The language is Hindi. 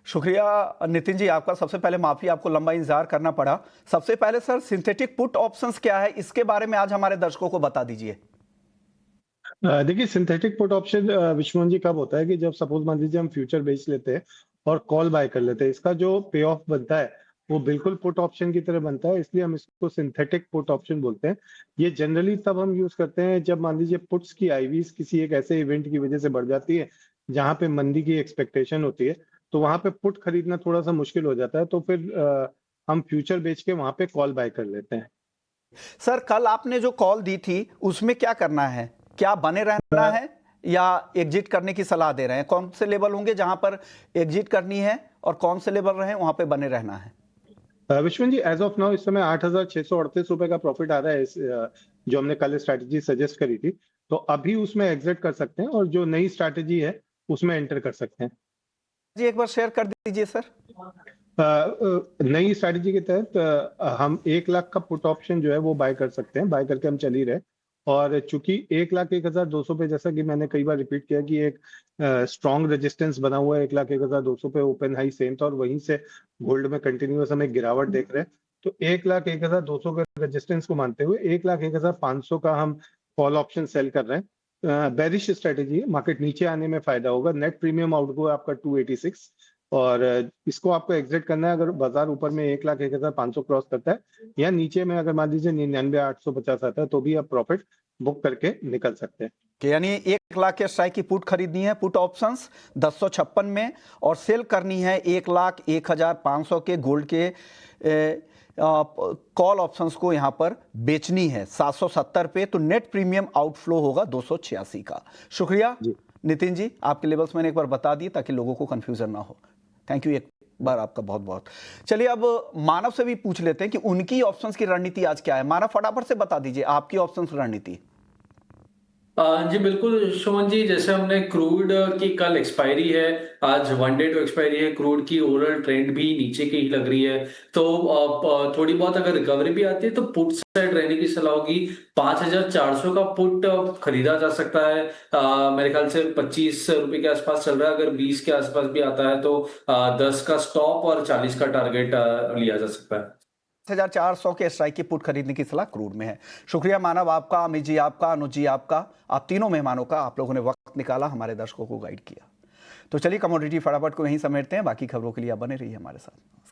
शुक्रिया नितिन जी आपका। सबसे पहले माफ़ी, आपको लंबा इंतजार करना पड़ा। सबसे पहले सर, सिंथेटिक पुट ऑप्शंस क्या है, इसके बारे में आज हमारे दर्शकों को बता दीजिए। देखिए सिंथेटिक पुट ऑप्शन विश्वमोहन जी कब होता है कि जब सपोज मान लीजिए हम फ्यूचर बेच लेते हैं और कॉल बाय कर लेते हैं, इसका जो पे ऑफ बनता है वो बिल्कुल पुट ऑप्शन की तरह बनता है, इसलिए हम इसको सिंथेटिक पुट ऑप्शन बोलते हैं। ये जनरली तब हम यूज करते हैं जब मान लीजिए पुट्स की आईवीज किसी एक ऐसे इवेंट की वजह से बढ़ जाती है जहां पे मंदी की एक्सपेक्टेशन होती है, तो वहां पे पुट खरीदना थोड़ा सा मुश्किल हो जाता है, तो फिर हम फ्यूचर बेच के वहां पे कॉल बाय कर लेते हैं। सर, कल आपने जो कॉल दी थी उसमें क्या करना है? क्या बने रहना है या एग्जिट करने की सलाह दे रहे हैं? कौन से लेवल होंगे जहां पर एग्जिट करनी है और कौन से लेवल रहे वहां पे बने रहना है? विश्वन जी एज ऑफ नाउ इस समय 8,638 रुपए का प्रॉफिट आ रहा है जो हमने कल स्ट्रैटेजी सजेस्ट करी थी, तो अभी उसमें एग्जिट कर सकते हैं और जो नई स्ट्रैटेजी है उसमें एंटर कर सकते हैं। जी एक बार शेयर कर दीजिए सर। नई स्ट्रैटेजी के तहत हम 1 लाख का पुट ऑप्शन जो है वो बाय कर सकते हैं, बाय करके हम चल ही रहे। और चूंकि 1,01,200 पे, जैसा कि मैंने कई बार रिपीट किया कि एक स्ट्रॉन्ग रेजिस्टेंस बना हुआ है 1,01,200 पे, ओपन हाई सेम था और वहीं से गोल्ड में कंटिन्यूअस हमें गिरावट देख रहे हैं। तो 1,01,200 का रेजिस्टेंस को मानते हुए 1,01,500 का हम कॉल ऑप्शन सेल कर रहे हैं। बेरिश स्ट्रेटेजी है, मार्केट नीचे आने में फायदा होगा। नेट प्रीमियम आउटगो है आपका 286 और इसको आपको एग्जिट करना है अगर बाजार ऊपर में 1,01,500 क्रॉस करता है, या नीचे में अगर मान लीजिए 99,850 आता है तो भी आप प्रॉफिट बुक करके निकल सकते हैं। यानी 1 लाख के स्ट्राइक की पुट खरीदनी है, पुट ऑप्शंस 1056 में, और सेल करनी है 1,01,500 के गोल्ड के कॉल ऑप्शंस को यहां पर बेचनी है 770 पे। तो नेट प्रीमियम आउटफ्लो होगा 286 का। शुक्रिया जी नितिन जी, आपके लेवल्स मैंने एक बार बता दिए ताकि लोगों को कंफ्यूजन ना हो। थैंक यू एक बार आपका बहुत बहुत। चलिए अब मानव से भी पूछ लेते हैं कि उनकी ऑप्शंस की रणनीति आज क्या है। मानव, फटाफट से बता दीजिए आपकी ऑप्शंस रणनीति। जी बिल्कुल शोभन जी, जैसे हमने क्रूड की कल एक्सपायरी है, आज वन डे टू एक्सपायरी है, क्रूड की ओवरऑल ट्रेंड भी नीचे की ही लग रही है। तो थोड़ी बहुत अगर रिकवरी भी आती है तो पुट साइड रहने की सलाह होगी। 5,400 का पुट खरीदा जा सकता है। मेरे ख्याल से 25 रुपए के आसपास चल रहा है। अगर 20 के आसपास भी आता है तो 10 का स्टॉप और 40 का टारगेट लिया जा सकता है। 4,400 के स्ट्राइक की पुट खरीदने की सलाह क्रूड में है। शुक्रिया मानव आपका, अमित जी आपका, अनुज जी आपका, आप तीनों मेहमानों का। आप लोगों ने वक्त निकाला, हमारे दर्शकों को गाइड किया। तो चलिए कमोडिटी फटाफट को यहीं समेटते हैं। बाकी खबरों के लिए आप बने रहिए हमारे साथ।